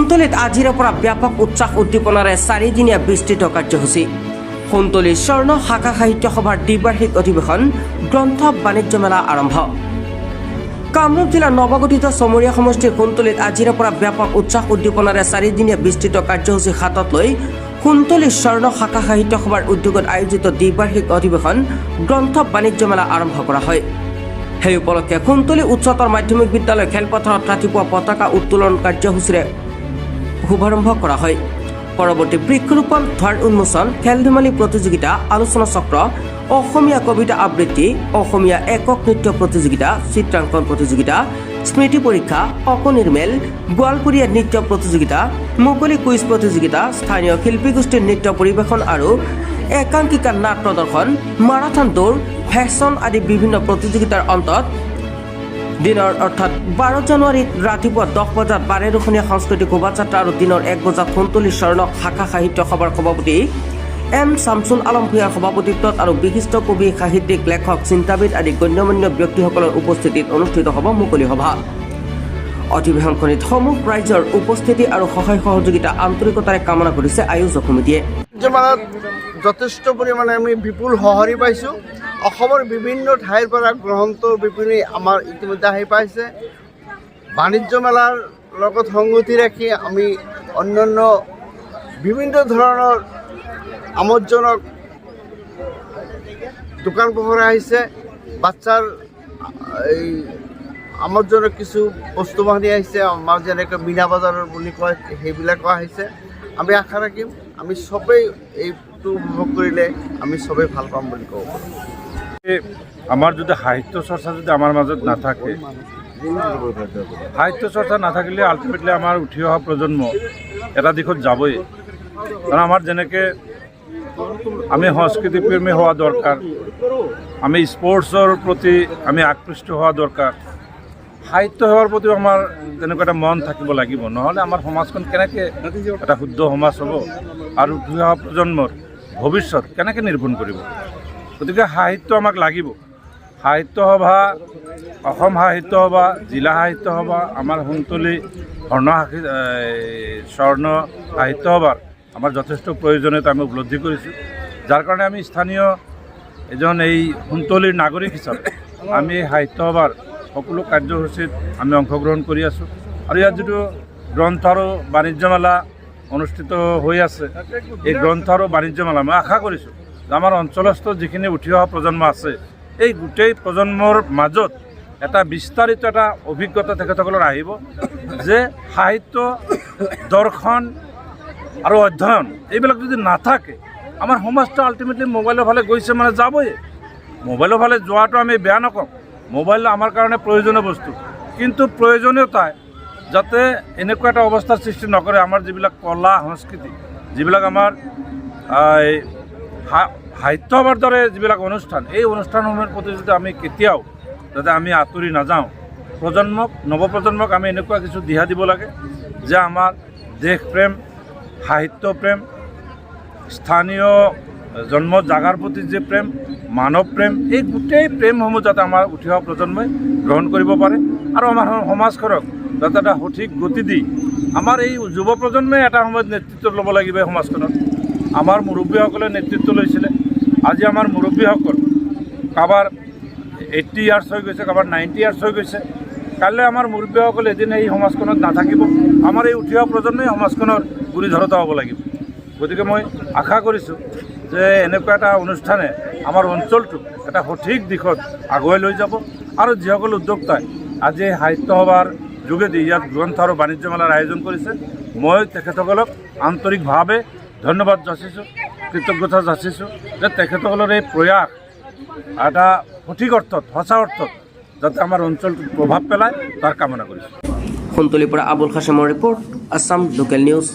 কুন্তলীত আজিৰে পৰা ব্যাপক উৎসাহ উদ্দীপনাৰে 4দিনীয়া বিস্তৃত কাৰ্যসূচী। কুন্তলী স্বৰ্ণ শাখা সাহিত্য সভাৰ দ্বিবাৰ্ষিক অধিৱেশন গ্ৰন্থ বাণিজ্য মেলা আৰম্ভ। কামৰূপ জিলাৰ নৱগঠিত চমৰীয়া সমষ্টিৰ কুন্তলীত আজিৰে পৰা ব্যাপক উৎসাহ উদ্দীপনাৰে 4দিনীয়া বিস্তৃত কাৰ্যসূচী হাতত লৈ কুন্তলী স্বৰ্ণ শাখা সাহিত্য সভাৰ উদ্যোগত আয়োজিত দ্বিবাৰ্ষিক অধিৱেশন গ্ৰন্থ বাণিজ্য মেলা আৰম্ভ কৰা হয়। সেই উপলক্ষে কুন্তলী উচ্চতৰ মাধ্যমিক বিদ্যালয় খেলপথাৰত ৰাতিপুৱা পতাকা উত্তোলন কাৰ্যসূচীৰে শুভাৰম্ভ কৰা হয়। পৰৱৰ্তী বৃক্ষৰোপণ, ধ্বজ উন্মোচন, খেল ধেমালি প্ৰতিযোগিতা, আলোচনা চক্ৰ, অসমীয়া কবিতা আবৃত্তি, অসমীয়া একক নৃত্য প্ৰতিযোগিতা, চিত্ৰাংকন প্ৰতিযোগিতা, স্মৃতি পৰীক্ষা, অকনিৰ্মেল, গোৱালপৰীয়া নৃত্য প্ৰতিযোগিতা, মুকলি কুইজ প্ৰতিযোগিতা, স্থানীয় শিল্পী গোষ্ঠীৰ নৃত্য পৰিৱেশন আৰু একাংকিকা নাট প্ৰদৰ্শন, মাৰাথন দৌৰ, ফেশ্বন আদি বিভিন্ন প্ৰতিযোগিতাৰ অন্তত দিনৰ অৰ্থাৎ 12 জানুৱাৰীত ৰাতিপুৱা 10 বজাত বাৰেৰহণীয়া সাংস্কৃতিক শোভাযাত্ৰা আৰু দিনৰ 1 বজাত কুন্তলী স্বৰ্ণ শাখা সাহিত্য সভাৰ সভাপতি এম শামছুল আলম ভূঞাৰ সভাপতিত্বত আৰু বিশিষ্ট কবি, সাহিত্যিক, লেখক, চিন্তাবিদ আদি গণ্যমান্য ব্যক্তিসকলৰ উপস্থিতিত অনুষ্ঠিত হ'ব মুকলি সভা। অধিৱেশনখনিত সমূহ ৰাইজৰ উপস্থিতি আৰু সহায় সহযোগিতা আন্তৰিকতাৰে কামনা কৰিছে আয়োজক সমিতিয়ে। যথেষ্ট পৰিমাণে আমি বিপুল সঁহাৰি পাইছোঁ। অসমৰ বিভিন্ন ঠাইৰ পৰা গ্ৰন্থ বিপণী আমাৰ ইতিমধ্যে আহি পাইছে। বাণিজ্য মেলাৰ লগত সংগতি ৰাখি আমি অন্যান্য বিভিন্ন ধৰণৰ আমোদজনক দোকান পোহাৰ আহিছে। বাচ্চাৰ এই আমোদজনক কিছু বস্তু বাহিনী আহিছে, আমাৰ যেনেকৈ মীনা বজাৰ বুলি কয় সেইবিলাকো আহিছে। আমি আশা ৰাখিম আমি চবেই এইটো উপভোগ কৰিলে আমি চবেই ভাল পাম বুলি ক'ব পাৰোঁ। আমাৰ যদি সাহিত্য চৰ্চা যদি আমাৰ মাজত নাথাকে, সাহিত্য চৰ্চা নাথাকিলে আল্টিমেটলি আমাৰ উঠি অহা প্ৰজন্ম এটা দিশত যাবই। কাৰণ আমাৰ যেনেকৈ আমি সংস্কৃতি প্ৰেমী হোৱা দৰকাৰ, আমি স্পৰ্টছৰ প্ৰতি আমি আকৃষ্ট হোৱা দৰকাৰ, সাহিত্য সেৱাৰ প্ৰতিও আমাৰ তেনেকুৱা এটা মন থাকিব লাগিব। নহ'লে আমাৰ সমাজখন কেনেকৈ এটা শুদ্ধ সমাজ হ'ব আৰু উঠি অহা প্ৰজন্মৰ ভৱিষ্যত কেনেকৈ নিৰ্মাণ কৰিব। গতিকে সাহিত্য আমাক লাগিব। সাহিত্য সভা, অসম সাহিত্য সভা, জিলা সাহিত্য সভা, আমাৰ কুন্তলী স্বৰ্ণ সাহিত্য সভাৰ আমাৰ যথেষ্ট প্ৰয়োজনীয়তা আমি উপলব্ধি কৰিছোঁ। যাৰ কাৰণে আমি স্থানীয় এজন এই কুন্তলীৰ নাগৰিক হিচাপে আমি সাহিত্য সভাৰ সকলো কাৰ্যসূচীত আমি অংশগ্ৰহণ কৰি আছোঁ। আৰু ইয়াত যিটো গ্ৰন্থ আৰু বাণিজ্য মেলা অনুষ্ঠিত হৈ আছে, এই গ্ৰন্থ আৰু বাণিজ্য মেলা মই আশা কৰিছোঁ যে আমাৰ অঞ্চলস্থ যিখিনি উঠি অহা প্ৰজন্ম আছে, এই গোটেই প্ৰজন্মৰ মাজত এটা বিস্তাৰিত এটা অভিজ্ঞতা তেখেতসকলৰ আহিব যে সাহিত্য, দৰ্শন আৰু অধ্যয়ন এইবিলাক যদি নাথাকে আমাৰ সমাজটো আল্টিমেটলি মোবাইলৰ ফালে গৈছে মানে যাবই। মোবাইলৰ ফালে যোৱাটো আমি বেয়া নকওঁ, মোবাইল আমাৰ কাৰণে প্ৰয়োজনীয় বস্তু, কিন্তু প্ৰয়োজনীয়তাই যাতে এনেকুৱা এটা অৱস্থাৰ সৃষ্টি নকৰে আমাৰ যিবিলাক কলা সংস্কৃতি, যিবিলাক আমাৰ সাহিত্য সভাৰ দৰে যিবিলাক অনুষ্ঠান, এই অনুষ্ঠানসমূহৰ প্ৰতি যদি আমি কেতিয়াও যাতে আমি আঁতৰি নাযাওঁ, নৱপ্ৰজন্মক আমি এনেকুৱা কিছু দিহা দিব লাগে যে আমাৰ দেশ প্ৰেম, সাহিত্য প্ৰেম, স্থানীয় জন্ম জাগাৰ প্ৰতি যে প্ৰেম, মানৱ প্ৰেম, এই গোটেই প্ৰেমসমূহ যাতে আমাৰ উঠি অহা প্ৰজন্মই গ্ৰহণ কৰিব পাৰে আৰু আমাৰ সমাজখনক যাতে এটা সঠিক গতি দি আমাৰ এই যুৱ প্ৰজন্মই এটা সময়ত নেতৃত্ব ল'ব লাগিব। এই সমাজখনত আমাৰ মুৰব্বীসকলে নেতৃত্ব লৈছিলে। আজি আমাৰ মুৰব্বীসকল কাৰোবাৰ 80 ইয়াৰ্ছ হৈ গৈছে, কাৰোবাৰ 90 ইয়াৰ্ছ হৈ গৈছে। কাইলৈ আমাৰ মুৰব্বীসকল এদিন এই সমাজখনত নাথাকিব, আমাৰ এই উঠি অহা প্ৰজন্মই সমাজখনৰ গুৰি ধৰোঁতা হ'ব লাগিব। গতিকে মই আশা কৰিছোঁ যে এনেকুৱা এটা অনুষ্ঠানে আমাৰ অঞ্চলটোক এটা সঠিক দিশত আগুৱাই লৈ যাব। আৰু যিসকল উদ্যোক্তাই আজি সাহিত্য সভাৰ যোগেদি ইয়াত গ্ৰন্থ আৰু বাণিজ্য মেলাৰ আয়োজন কৰিছে, মই তেখেতসকলক আন্তৰিকভাৱে ধন্যবাদ যাচিছোঁ, কৃতজ্ঞতা যাচিছোঁ যে তেখেতসকলৰ এই প্ৰয়াস এটা সঠিক অৰ্থত, সঁচা অৰ্থত যাতে আমাৰ অঞ্চলটোত প্ৰভাৱ পেলায় তাৰ কামনা কৰিছোঁ। কুন্তলীৰ পৰা আবুল কাশেমৰ ৰিপৰ্ট, আছাম লোকেল নিউজ।